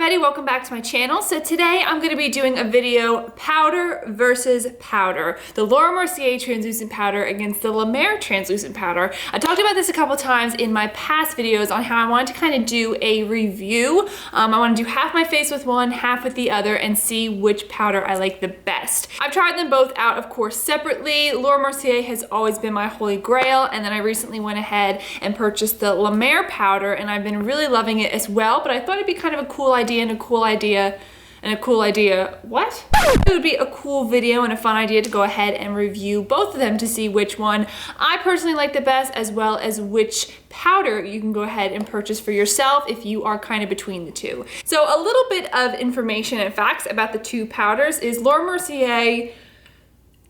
everybody, welcome back to my channel. So today I'm going to be doing a video powder versus powder. The Laura Mercier translucent powder against the Mer translucent powder. I talked about this a couple times in my past videos on how I wanted to kind of do a review. I want to do half my face with one, half with the other, and see which powder I like the best. I've tried them both out, of course, separately. Laura Mercier has always been my holy grail, and then I recently went ahead and purchased the Mer powder, and I've been really loving it as well, but I thought it'd be kind of a cool idea and a cool idea what? It would be a cool video and a fun idea to go ahead and review both of them to see which one I personally like the best, as well as which powder you can go ahead and purchase for yourself if you are kind of between the two. So a little bit of information and facts about the two powders is Laura Mercier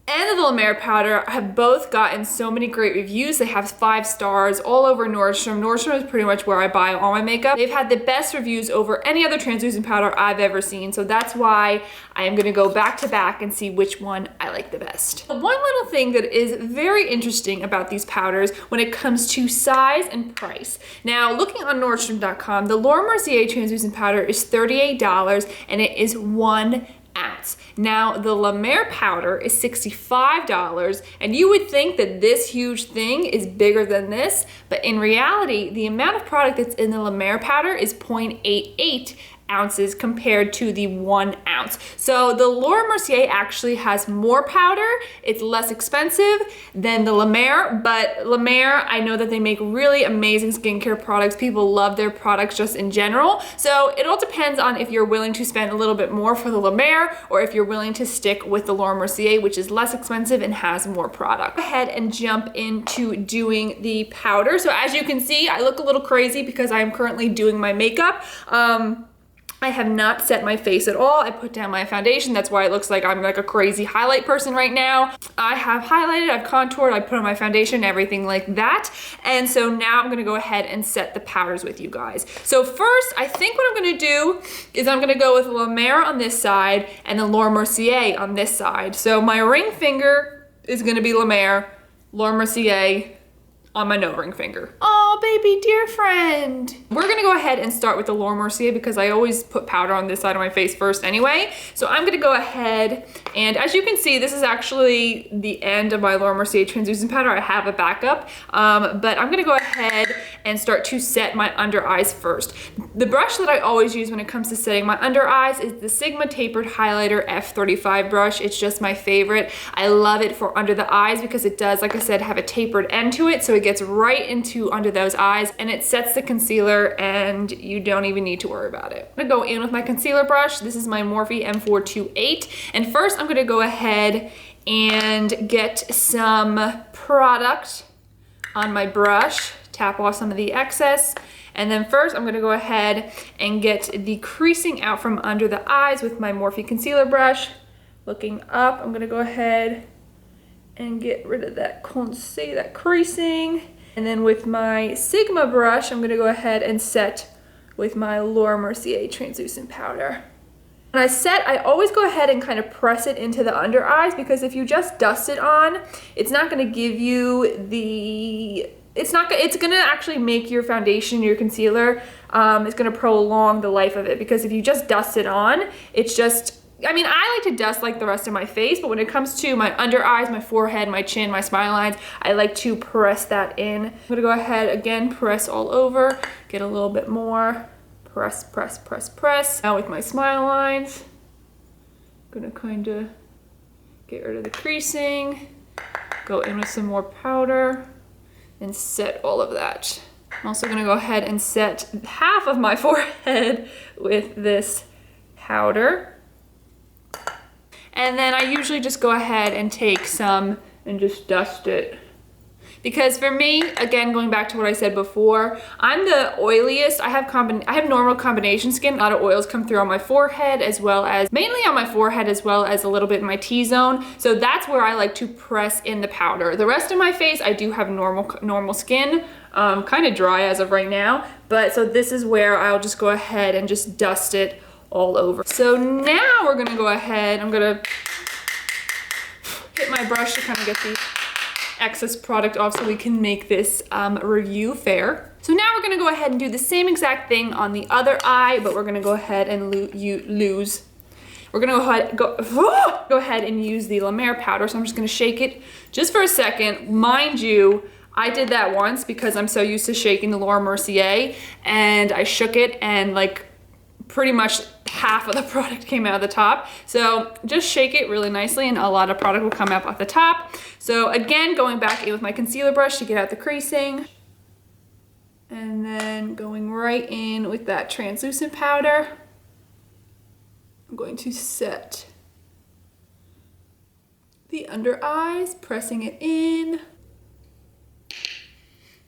and the Mer powder have both gotten so many great reviews. They have 5 stars all over Nordstrom. Nordstrom is pretty much where I buy all my makeup. They've had the best reviews over any other translucent powder I've ever seen. So that's why I am gonna go back to back and see which one I like the best. One little thing that is very interesting about these powders when it comes to size and price. Now, looking on Nordstrom.com, the Laura Mercier translucent powder is $38 and it is 1 ounce. Now the Mer powder is $65, and you would think that this huge thing is bigger than this, but in reality, the amount of product that's in the Mer powder is 0.88 ounces compared to the 1 ounce. So the Laura Mercier actually has more powder. It's less expensive than the Mer, but Mer, I know that they make really amazing skincare products. People love their products just in general. So it all depends on if you're willing to spend a little bit more for the Mer or if you're willing to stick with the Laura Mercier, which is less expensive and has more product. Go ahead and jump into doing the powder. So as you can see, I look a little crazy because I am currently doing my makeup. I have not set my face at all. I put down my foundation. That's why it looks like I'm like a crazy highlight person right now. I have highlighted, I've contoured, I put on my foundation, everything like that. And so now I'm gonna go ahead and set the powders with you guys. So first, I think what I'm gonna do is I'm gonna go with La Mer on this side and the Laura Mercier on this side. So my ring finger is gonna be La Mer, Laura Mercier on my no ring finger. Oh, baby dear friend. We're gonna go ahead and start with the Laura Mercier because I always put powder on this side of my face first anyway. So I'm gonna go ahead, and as you can see, this is actually the end of my Laura Mercier translucent powder. I have a backup, but I'm gonna go ahead and start to set my under eyes first. The brush that I always use when it comes to setting my under eyes is the Sigma Tapered Highlighter F35 brush. It's just my favorite. I love it for under the eyes because it does, like I said, have a tapered end to it, so it gets right into under those eyes and it sets the concealer and you don't even need to worry about it. I'm gonna go in with my concealer brush. This is my Morphe M428, and first I'm gonna go ahead and get some product on my brush, tap off some of the excess, and then first I'm gonna go ahead and get the creasing out from under the eyes with my Morphe concealer brush. Looking up, I'm gonna go ahead and get rid of that creasing. And then with my Sigma brush, I'm gonna go ahead and set with my Laura Mercier translucent powder. When I set, I always go ahead and kind of press it into the under eyes, because if you just dust it on, it's not gonna give you the, it's gonna actually make your foundation, your concealer, it's gonna prolong the life of it, because if you just dust it on, it's just, I mean, I like to dust like the rest of my face, but when it comes to my under eyes, my forehead, my chin, my smile lines, I like to press that in. I'm gonna go ahead again, press all over, get a little bit more, press, press, press, press. Now with my smile lines, I'm gonna kind of get rid of the creasing, go in with some more powder, and set all of that. I'm also gonna go ahead and set half of my forehead with this powder. And then I usually just go ahead and take some and just dust it. Because for me, again, going back to what I said before, I'm the oiliest. I have normal combination skin. A lot of oils come through on my forehead, as well as, mainly on my forehead, as well as a little bit in my T-zone. So that's where I like to press in the powder. The rest of my face, I do have normal skin, kind of dry as of right now. But so this is where I'll just go ahead and just dust it all over. So now we're gonna go ahead, I'm gonna hit my brush to kind of get the excess product off so we can make this review fair. So now we're gonna go ahead and do the same exact thing on the other eye, but we're gonna go ahead and we're gonna go ahead and use the La Mer powder. So I'm just gonna shake it just for a second. Mind you, I did that once because I'm so used to shaking the Laura Mercier, and I shook it and like pretty much half of the product came out of the top. So just shake it really nicely and a lot of product will come up at the top. So again, going back in with my concealer brush to get out the creasing. And then going right in with that translucent powder. I'm going to set the under eyes, pressing it in.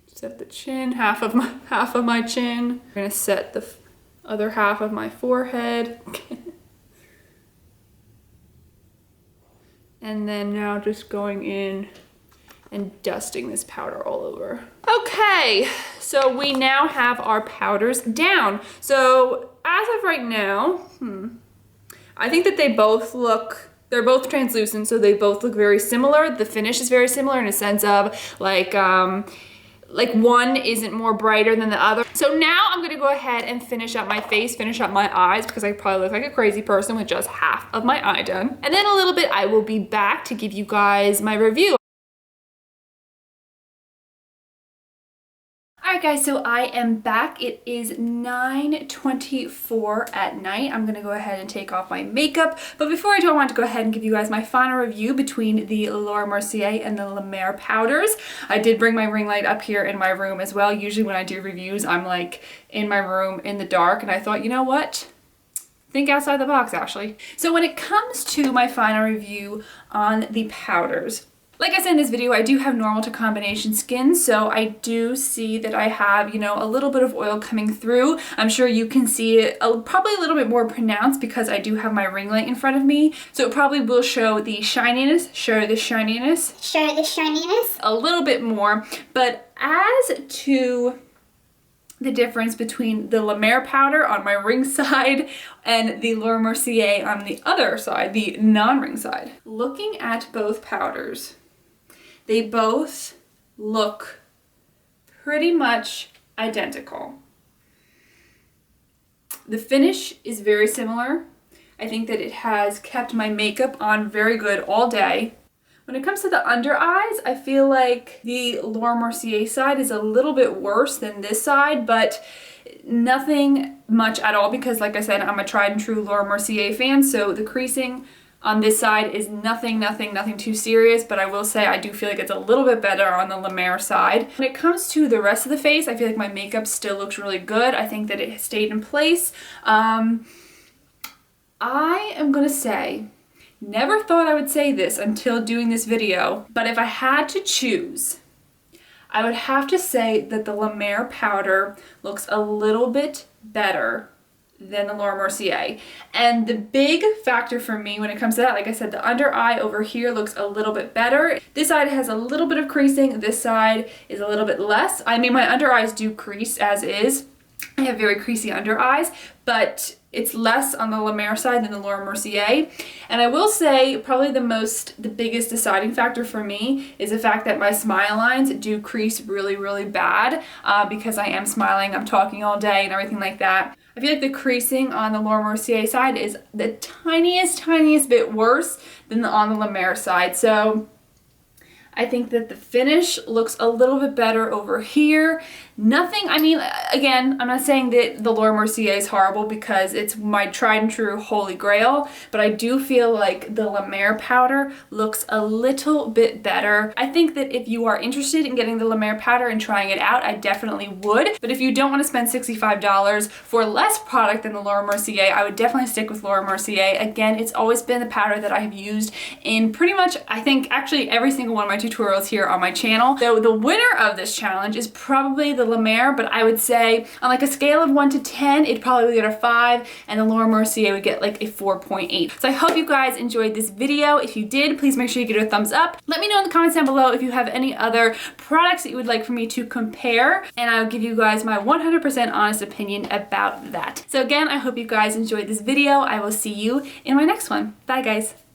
Set the chin, half of my chin. I'm gonna set the other half of my forehead. And then now just going in and dusting this powder all over. Okay, so we now have our powders down. So as of right now, I think that they're both translucent, so they both look very similar. The finish is very similar in a sense of like one isn't more brighter than the other. So now I'm gonna go ahead and finish up my face, finish up my eyes, because I probably look like a crazy person with just half of my eye done. And then a little bit, I will be back to give you guys my review. Alright guys, so I am back. It is 9:24 at night. I'm gonna go ahead and take off my makeup. But before I do, I want to go ahead and give you guys my final review between the Laura Mercier and the La Mer powders. I did bring my ring light up here in my room as well. Usually when I do reviews, I'm like in my room in the dark, and I thought, you know what? Think outside the box, Ashley. So when it comes to my final review on the powders, like I said in this video, I do have normal to combination skin, so I do see that I have, you know, a little bit of oil coming through. I'm sure you can see it probably a little bit more pronounced because I do have my ring light in front of me. So it probably will show the shininess, a little bit more. But as to the difference between the La Mer powder on my ring side and the Laura Mercier on the other side, the non-ring side. Looking at both powders, they both look pretty much identical. The finish is very similar. I think that it has kept my makeup on very good all day. When it comes to the under eyes, I feel like the Laura Mercier side is a little bit worse than this side, but nothing much at all because, like I said, I'm a tried and true Laura Mercier fan, so the creasing on this side is nothing too serious, but I will say I do feel like it's a little bit better on the La Mer side. When it comes to the rest of the face, I feel like my makeup still looks really good. I think that it stayed in place. I am gonna say, never thought I would say this until doing this video, but if I had to choose, I would have to say that the La Mer powder looks a little bit better than the Laura Mercier. And the big factor for me when it comes to that, like I said, the under eye over here looks a little bit better. This side has a little bit of creasing, this side is a little bit less. I mean, my under eyes do crease as is. I have very creasy under eyes, but it's less on the La Mer side than the Laura Mercier. And I will say probably the biggest deciding factor for me is the fact that my smile lines do crease really bad because I am smiling, I'm talking all day and everything like that. I feel like the creasing on the Laura Mercier side is the tiniest bit worse than on the La Mer side. So I think that the finish looks a little bit better over here. Nothing, I mean, again, I'm not saying that the Laura Mercier is horrible because it's my tried and true holy grail, but I do feel like the La Mer powder looks a little bit better. I think that if you are interested in getting the La Mer powder and trying it out, I definitely would. But if you don't want to spend $65 for less product than the Laura Mercier, I would definitely stick with Laura Mercier. Again, it's always been the powder that I have used in pretty much, I think, actually every single one of my tutorials here on my channel. So the winner of this challenge is probably the La Mer, but I would say on like a scale of 1 to 10, it'd probably get a 5, and the Laura Mercier would get like a 4.8. So I hope you guys enjoyed this video. If you did, please make sure you give it a thumbs up. Let me know in the comments down below if you have any other products that you would like for me to compare, and I'll give you guys my 100% honest opinion about that. So again, I hope you guys enjoyed this video. I will see you in my next one. Bye guys.